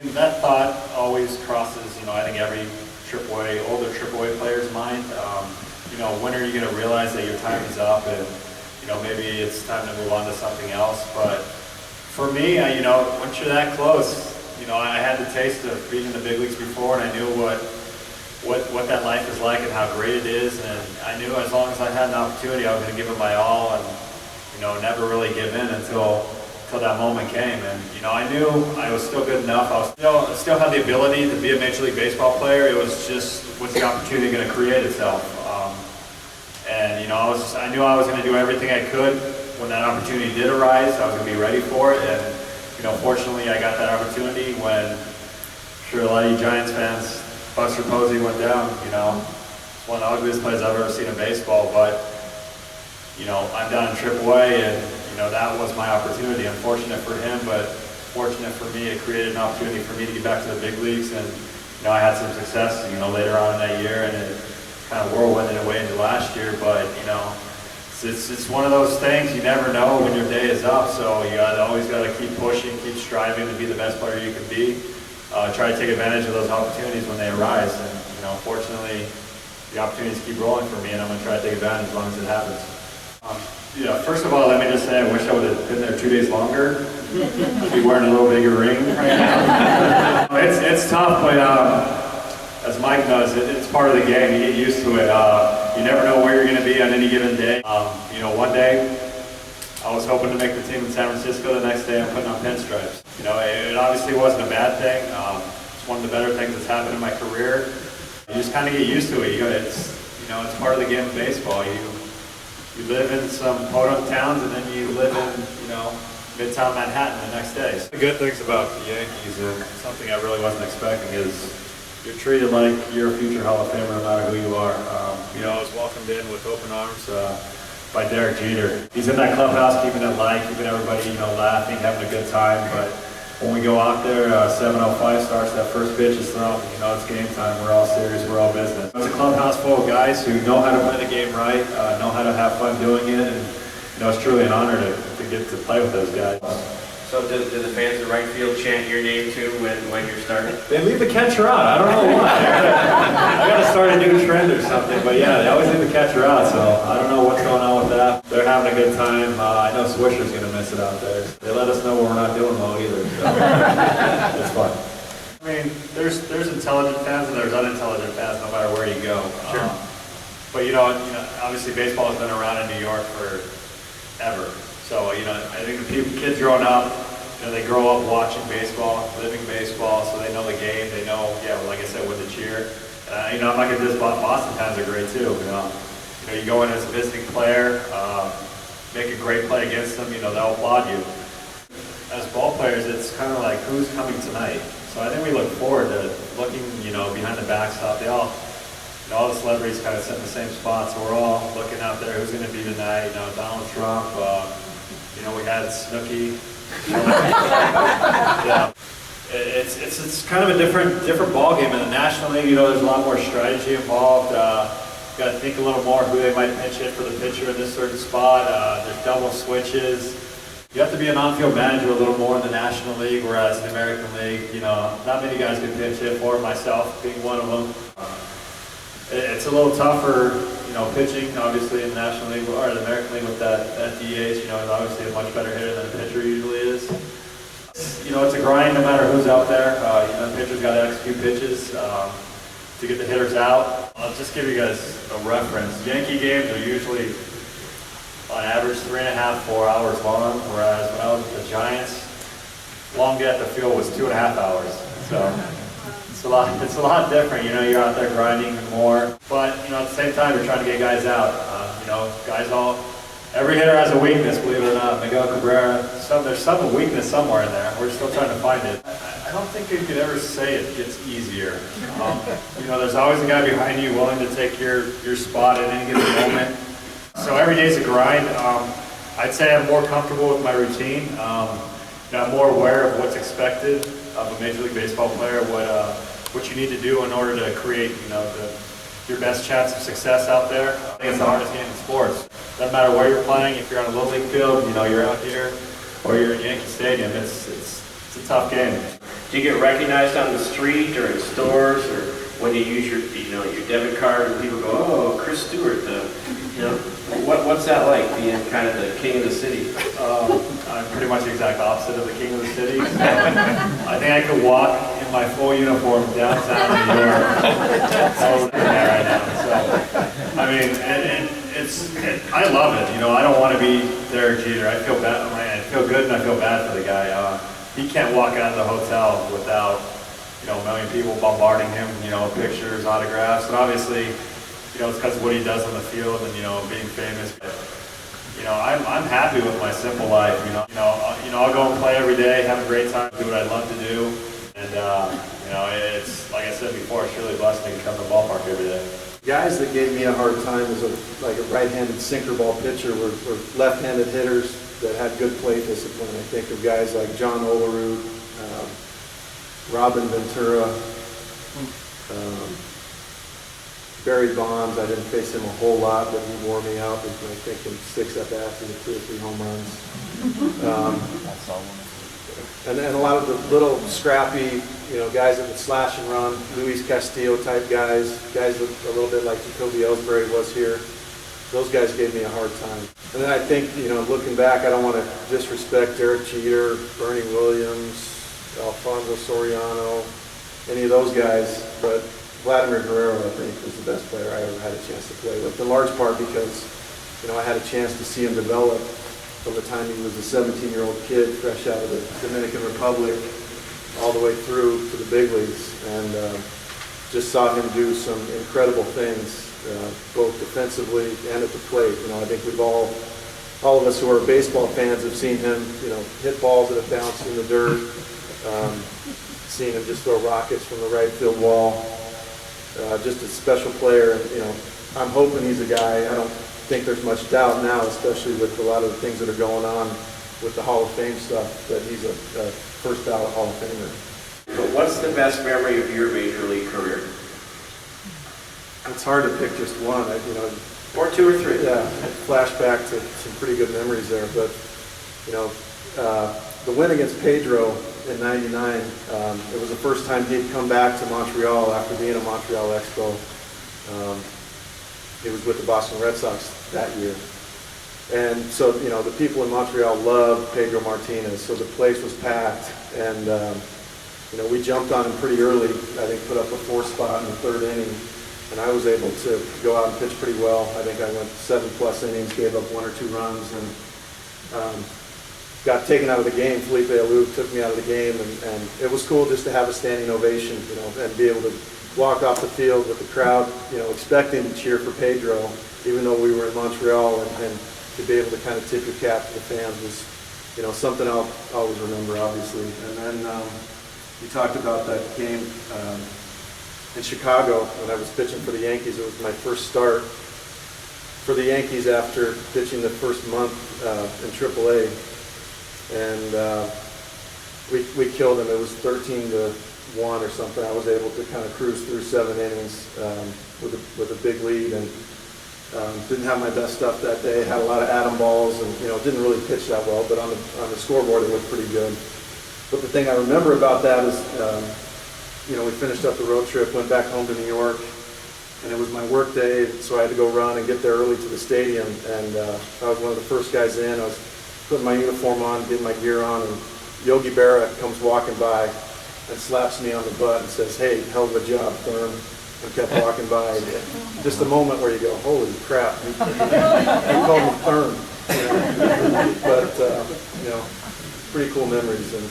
That thought always crosses, I think every older AAA player's mind. When are you going to realize that your time is up and, maybe it's time to move on to something else. But for me, once you're that close, I had the taste of being in the big leagues before, and I knew what that life is like and how great it is. And I knew as long as I had an opportunity, I was going to give it my all and, never really give in until that moment came. And I knew I was still good enough. I still had the ability to be a Major League Baseball player. It was just, what's the opportunity going to create itself? And I knew I was going to do everything I could when that opportunity did arise. I was going to be ready for it. And fortunately, I got that opportunity when, I'm sure a lot of you Giants fans, Buster Posey went down. It's one of the ugliest plays I've ever seen in baseball. But I'm down in AAA, and that was my opportunity. Unfortunate for him, but fortunate for me. It created an opportunity for me to get back to the big leagues, and I had some success. Later on in that year, and it kind of whirlwinded away into last year. But it's one of those things. You never know when your day is up, so you always got to keep pushing, keep striving to be the best player you can be. Try to take advantage of those opportunities when they arise, and fortunately, the opportunities keep rolling for me, and I'm going to try to take advantage as long as it happens. First of all, let me just say I wish I would have been there 2 days longer. I'd be wearing a little bigger ring right now. It's tough, but as Mike knows, it's part of the game. You get used to it. You never know where you're going to be on any given day. One day I was hoping to make the team in San Francisco. The next day I'm putting on pinstripes. It obviously wasn't a bad thing. It's one of the better things that's happened in my career. You just kind of get used to it. It's part of the game of baseball. You live in some podunk towns, and then you live in, Midtown Manhattan the next day. The good things about the Yankees, and something I really wasn't expecting, is you're treated like you're a future Hall of Famer no matter who you are. I was welcomed in with open arms by Derek Jeter. He's in that clubhouse keeping it light, keeping everybody, laughing, having a good time. But when we go out there, 7:05 starts, that first pitch is thrown. It's game time. We're all serious. We're all business. It's a clubhouse full of guys who know how to play the game right, know how to have fun doing it, and it's truly an honor to get to play with those guys. So do the fans in right field chant your name too when you're starting? They leave the catcher out. I don't know why. I got to start a new trend or something. But yeah, they always leave the catcher out. So I don't know what's going on with that. They're having a good time. I know Swisher's going to miss it out there. They let us know when we're not doing well either. So it's fun. There's intelligent fans and there's unintelligent fans no matter where you go. Sure. But obviously baseball has been around in New York forever. So, I think the kids growing up, they grow up watching baseball, living baseball, so they know the game. They know, like I said, when to cheer. I'm not going to diss Boston fans are great too. You go in as a visiting player, make a great play against them, they'll applaud you. As ball players, it's kind of like who's coming tonight. So I think we look forward to looking, behind the backstop. They all the celebrities kind of sit in the same spot, so we're all looking out there. Who's going to be tonight? Donald Trump. We had Snooki. Yeah, it's kind of a different ball game in the National League. There's a lot more strategy involved. You got to think a little more who they might pinch hit for the pitcher in this certain spot. There's double switches. You have to be an on-field manager a little more in the National League, whereas in the American League, not many guys can pinch hit for it, myself being one of them. It's a little tougher, pitching, obviously, in the National League, or the American League with that DH, is obviously a much better hitter than a pitcher usually is. It's a grind no matter who's out there. The pitcher's got to execute pitches to get the hitters out. I'll just give you guys a reference. Yankee games are usually, on average, 3.5, 4 hours long, whereas when I was with the Giants, long day at the field was 2.5 hours. So it's a lot different. You're out there grinding more, but at the same time you're trying to get guys out. Every hitter has a weakness, believe it or not. Miguel Cabrera, there's some weakness somewhere in there. We're still trying to find it. I don't think you could ever say it gets easier. There's always a guy behind you willing to take your spot at any given moment. So every day's a grind. I'd say I'm more comfortable with my routine. I'm more aware of what's expected of a Major League Baseball player, what you need to do in order to create, your best chance of success out there. I think it's the hardest game in sports. Doesn't matter where you're playing. If you're on a little league field, you're out here, or you're in Yankee Stadium. It's a tough game. Do you get recognized on the street or in stores, or when you use your debit card and people go, oh, Chris Stewart, what's that like, being kind of the king of the city? I'm pretty much the exact opposite of the king of the city. So I think I could walk in my full uniform downtown New York. So right now. So I mean, I love it. I don't want to be Derek Jeter. I feel bad. I feel good and I feel bad for the guy. He can't walk out of the hotel without a million people bombarding him. Pictures, autographs, and obviously, it's because of what he does on the field and being famous. But, I'm happy with my simple life. I'll go and play every day, have a great time, do what I love to do, and it's like I said before, it's really a blessing to come to the ballpark every day. Guys that gave me a hard time as a right-handed sinker ball pitcher were left-handed hitters that had good plate discipline. I think of guys like John Olerud, Robin Ventura, Barry Bonds. I didn't face him a whole lot, but he wore me out with, I think, in 6 at-bats and 2 or 3 home runs. And then a lot of the little scrappy, guys that would slash and run, Luis Castillo type guys that a little bit like Jacoby Ellsbury was here. Those guys gave me a hard time. And then I think, looking back, I don't want to disrespect Derek Jeter, Bernie Williams, Alfonso Soriano, any of those guys, but Vladimir Guerrero, I think, was the best player I ever had a chance to play with, in large part because, I had a chance to see him develop from the time he was a 17-year-old kid fresh out of the Dominican Republic all the way through to the big leagues, and just saw him do some incredible things, both defensively and at the plate. I think we've all of us who are baseball fans have seen him, hit balls that have bounced in the dirt, seen him just throw rockets from the right field wall. Just a special player, and I'm hoping he's a guy. I don't think there's much doubt now, especially with a lot of the things that are going on with the Hall of Fame stuff, that he's a first ballot Hall of Famer. But what's the best memory of your major league career? It's hard to pick just one. Or 2 or 3. Yeah, flashback to some pretty good memories there. But the win against Pedro in '99, it was the first time he'd come back to Montreal after being a Montreal Expo. He was with the Boston Red Sox that year. And so, the people in Montreal loved Pedro Martinez, so the place was packed. And, we jumped on him pretty early. I think put up a 4 spot in the 3rd inning. And I was able to go out and pitch pretty well. I think I went 7+ innings, gave up 1 or 2 runs, and got taken out of the game. Felipe Alou took me out of the game, and it was cool just to have a standing ovation, and be able to walk off the field with the crowd, expecting to cheer for Pedro, even though we were in Montreal, and to be able to kind of tip your cap to the fans was, something I'll always remember, obviously. And then you talked about that game in Chicago when I was pitching for the Yankees. It was my first start for the Yankees after pitching the first month in AAA. And we killed them. It was 13-1 or something. I was able to kind of cruise through 7 innings with a big lead, and didn't have my best stuff that day. Had a lot of atom balls, and didn't really pitch that well. But on the scoreboard, it looked pretty good. But the thing I remember about that is, we finished up the road trip, went back home to New York, and it was my work day, so I had to go run and get there early to the stadium. And I was one of the first guys in. I was putting my uniform on, getting my gear on, and Yogi Berra comes walking by and slaps me on the butt and says, "Hey, hell of a job, Thurm," and kept walking by. Just a moment where you go, "Holy crap!" He called me Thurm. But pretty cool memories, and